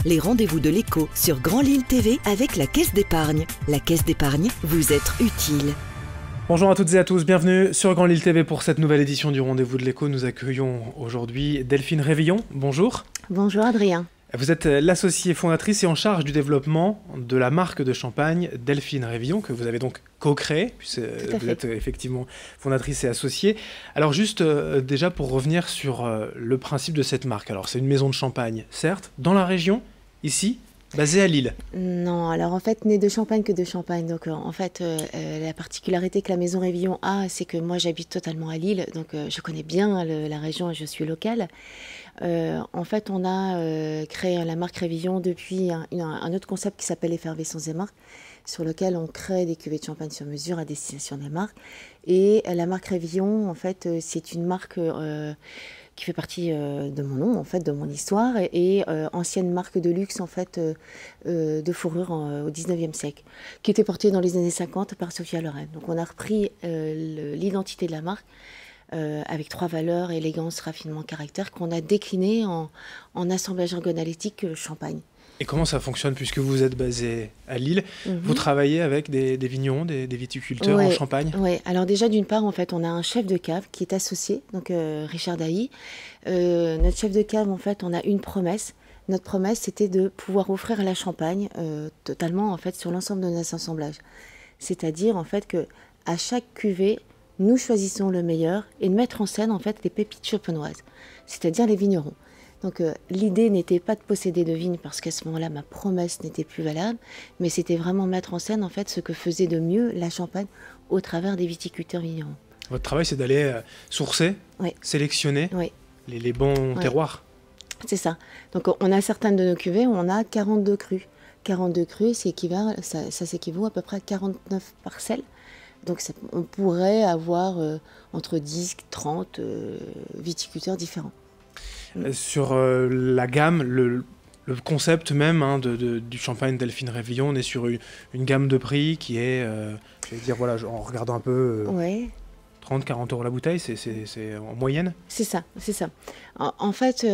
Les rendez-vous de l'écho sur Grand Lille TV avec la Caisse d'épargne. La Caisse d'épargne, vous être utile. Bonjour à toutes et à tous, bienvenue sur Grand Lille TV pour cette nouvelle édition du Rendez-vous de l'écho. Nous accueillons aujourd'hui Delphine Révillon. Bonjour. Bonjour Adrien. Vous êtes l'associée fondatrice et en charge du développement de la marque de champagne Delphine Révillon, que vous avez donc co-créée, puisque vous êtes effectivement fondatrice et associée. Alors juste déjà pour revenir sur le principe de cette marque. Alors c'est une maison de champagne, certes, dans la région, ici, basée à Lille. Non, alors en fait, n'est de Champagne que de Champagne. Donc en fait, la particularité que la maison Révillon a, c'est que moi j'habite totalement à Lille, donc je connais bien la région et je suis locale. En fait, on a créé la marque Révillon depuis un autre concept qui s'appelle Effervescence des marques, sur lequel on crée des cuvées de champagne sur mesure à destination des marques. Et la marque Révillon, en fait, c'est une marque qui fait partie de mon nom, en fait, de mon histoire, et ancienne marque de luxe, en fait, de fourrure au 19e siècle, qui était portée dans les années 50 par Sophia Loren. Donc on a repris l'identité de la marque, avec 3 valeurs, élégance, raffinement, caractère, qu'on a décliné en assemblage ergonalytique champagne. Et comment ça fonctionne puisque vous êtes basé à Lille? Vous travaillez avec des vignerons, des viticulteurs en Champagne? Oui, alors déjà d'une part, en fait, on a un chef de cave qui est associé, donc Richard Dailly. Notre chef de cave, en fait, on a une promesse. Notre promesse, c'était de pouvoir offrir la champagne totalement, en fait, sur l'ensemble de nos assemblages. C'est-à-dire, en fait, que à chaque cuvée, nous choisissons le meilleur et de mettre en scène, en fait, les pépites champenoises, c'est-à-dire les vignerons. Donc l'idée n'était pas de posséder de vignes parce qu'à ce moment-là, ma promesse n'était plus valable, mais c'était vraiment mettre en scène, en fait, ce que faisait de mieux la Champagne au travers des viticulteurs vignerons. Votre travail, c'est d'aller sourcer, sélectionner les bons terroirs. C'est ça. Donc on a certaines de nos cuvées où on a 42 crus. 42 crus, ça s'équivaut à peu près à 49 parcelles. Donc on pourrait avoir entre 10 et 30 viticulteurs différents. Sur la gamme, le concept même du champagne Delphine Révillon, on est sur une gamme de prix qui est, je vais dire, voilà, en regardant un peu, 30-40 € la bouteille, c'est en moyenne? C'est ça, c'est ça. En fait,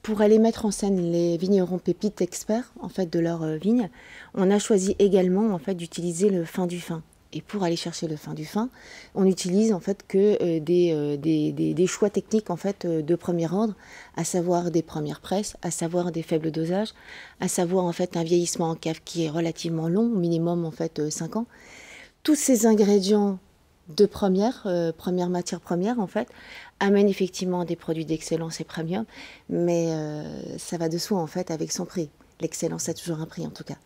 pour aller mettre en scène les vignerons pépites experts, en fait, de leur vigne, on a choisi également, en fait, d'utiliser le fin du fin. Et pour aller chercher le fin du fin, on utilise en fait que des choix techniques en fait de premier ordre, à savoir des premières presses, à savoir des faibles dosages, à savoir en fait un vieillissement en cave qui est relativement long, au minimum en fait 5 ans. Tous ces ingrédients de première matière première en fait amènent effectivement des produits d'excellence et premium, mais ça va de soi en fait avec son prix. L'excellence a toujours un prix en tout cas.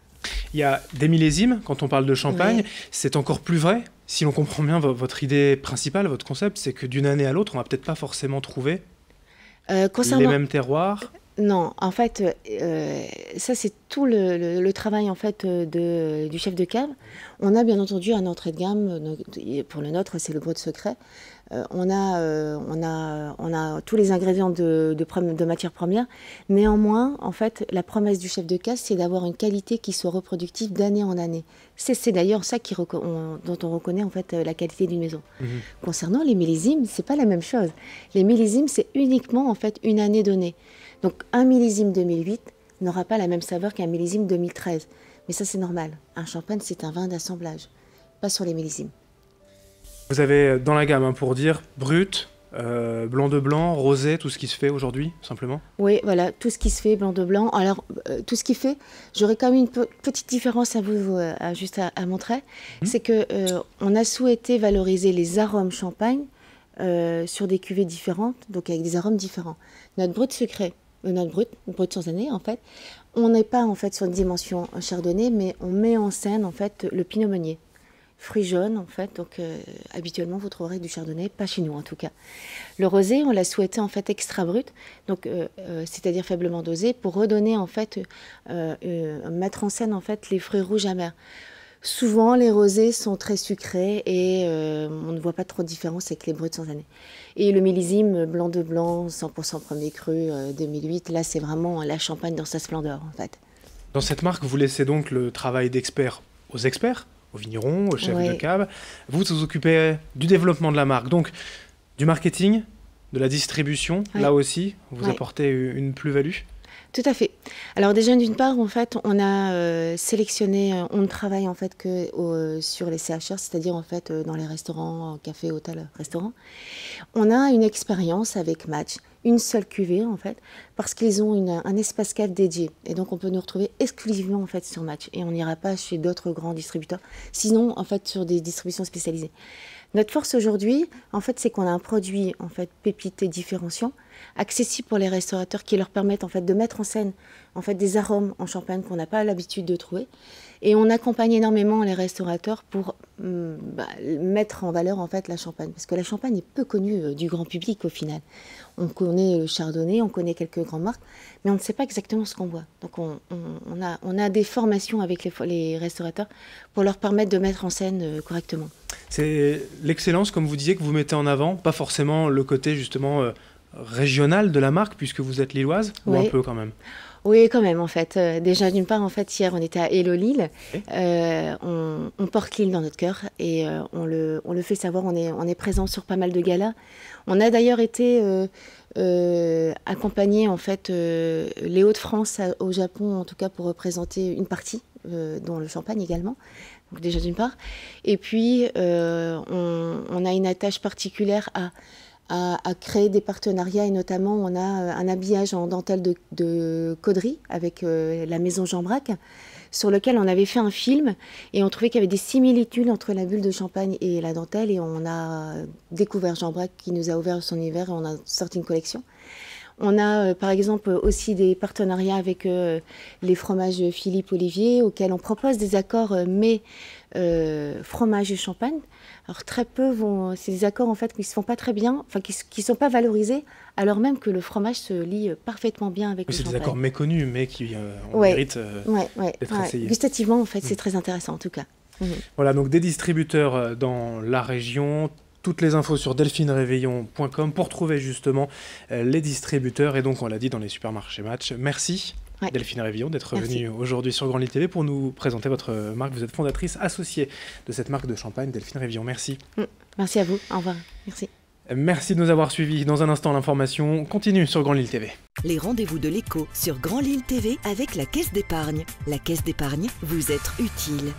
Il y a des millésimes, quand on parle de champagne, c'est encore plus vrai. Si l'on comprend bien votre idée principale, votre concept, c'est que d'une année à l'autre, on ne va peut-être pas forcément trouver les mêmes terroirs. Non, en fait, ça c'est tout le travail en fait du chef de cave. On a bien entendu un entrée de gamme, pour le nôtre c'est le Brut Secret. On a tous les ingrédients de matières premières. Néanmoins, en fait, la promesse du chef de cave, c'est d'avoir une qualité qui soit reproductive d'année en année. C'est d'ailleurs ça dont on reconnaît en fait la qualité d'une maison. Concernant les millésimes, c'est pas la même chose. Les millésimes, c'est uniquement en fait une année donnée. Donc un millésime 2008 n'aura pas la même saveur qu'un millésime 2013. Mais ça, c'est normal. Un champagne, c'est un vin d'assemblage, pas sur les millésimes. Vous avez dans la gamme, pour dire, brut, blanc de blanc, rosé, tout ce qui se fait aujourd'hui, simplement? Oui, voilà, tout ce qui se fait, blanc de blanc. Alors, tout ce qui fait, j'aurais quand même une petite différence à vous juste à montrer. C'est qu'on a souhaité valoriser les arômes champagne sur des cuvées différentes, donc avec des arômes différents. Notre Brut Secret, notre brut sans année, en fait, on n'est pas en fait sur une dimension chardonnay, mais on met en scène en fait le pinot meunier. Fruits jaunes, en fait, donc habituellement vous trouverez du chardonnay, pas chez nous en tout cas. Le rosé, on l'a souhaité en fait extra brut, donc c'est-à-dire faiblement dosé, pour redonner en fait, mettre en scène en fait les fruits rouges amers. Souvent, les rosés sont très sucrés et on ne voit pas trop de différence avec les bruts sans année. Et le millésime blanc de blanc, 100% premier cru 2008, là c'est vraiment la champagne dans sa splendeur en fait. Dans cette marque, vous laissez donc le travail d'expert aux experts, aux vignerons, aux chefs de cave. Vous vous occupez du développement de la marque, donc du marketing, de la distribution, là aussi, vous apportez une plus-value? Tout à fait. Alors déjà, d'une part, en fait, on a sélectionné, on ne travaille en fait que sur les CHR, c'est-à-dire en fait dans les restaurants, cafés, hôtels, restaurants. On a une expérience avec Match, une seule cuvée en fait, parce qu'ils ont un espace cave dédié. Et donc on peut nous retrouver exclusivement en fait sur Match. Et on n'ira pas chez d'autres grands distributeurs, sinon en fait sur des distributions spécialisées. Notre force aujourd'hui, en fait, c'est qu'on a un produit en fait pépite et différenciant, accessible pour les restaurateurs, qui leur permettent en fait de mettre en scène en fait des arômes en Champagne qu'on n'a pas l'habitude de trouver. Et on accompagne énormément les restaurateurs pour mettre en valeur en fait la Champagne, parce que la Champagne est peu connue du grand public au final. On connaît le Chardonnay, on connaît quelques grandes marques, mais on ne sait pas exactement ce qu'on boit. Donc on a des formations avec les restaurateurs pour leur permettre de mettre en scène correctement. C'est l'excellence, comme vous disiez, que vous mettez en avant, pas forcément le côté justement régional de la marque, puisque vous êtes lilloise, ou un peu quand même? Oui, quand même, en fait. Déjà, d'une part, en fait, hier, on était à Hello-Lille. On porte Lille dans notre cœur et on le fait savoir. On est présent sur pas mal de galas. On a d'ailleurs été accompagné, en fait, les Hauts-de-France au Japon, en tout cas, pour représenter une partie, dont le Champagne également. Donc, déjà, d'une part. Et puis, on a une attache particulière à créer des partenariats, et notamment on a un habillage en dentelle de Caudry avec la maison Jean Braque, sur lequel on avait fait un film et on trouvait qu'il y avait des similitudes entre la bulle de champagne et la dentelle, et on a découvert Jean Braque qui nous a ouvert son univers et on a sorti une collection. On a par exemple aussi des partenariats avec les fromages Philippe Olivier, auxquels on propose des accords mais fromage et champagne. Alors très peu c'est des accords en fait qui se font pas très bien, enfin qui sont pas valorisés, alors même que le fromage se lie parfaitement bien avec le champagne. C'est des accords méconnus, mais qui méritent d'être essayés. Gustativement en fait, c'est très intéressant en tout cas. Voilà, donc des distributeurs dans la région. Toutes les infos sur delphineréveillon.com pour trouver justement les distributeurs, et donc on l'a dit, dans les supermarchés Match. Merci Delphine Réveillon d'être venue aujourd'hui sur Grand Lille TV pour nous présenter votre marque. Vous êtes fondatrice associée de cette marque de champagne, Delphine Réveillon. Merci. Merci à vous. Au revoir. Merci. Merci de nous avoir suivis. Dans un instant, l'information continue sur Grand Lille TV. Les rendez-vous de l'écho sur Grand Lille TV avec la Caisse d'épargne. La Caisse d'épargne, vous être utile.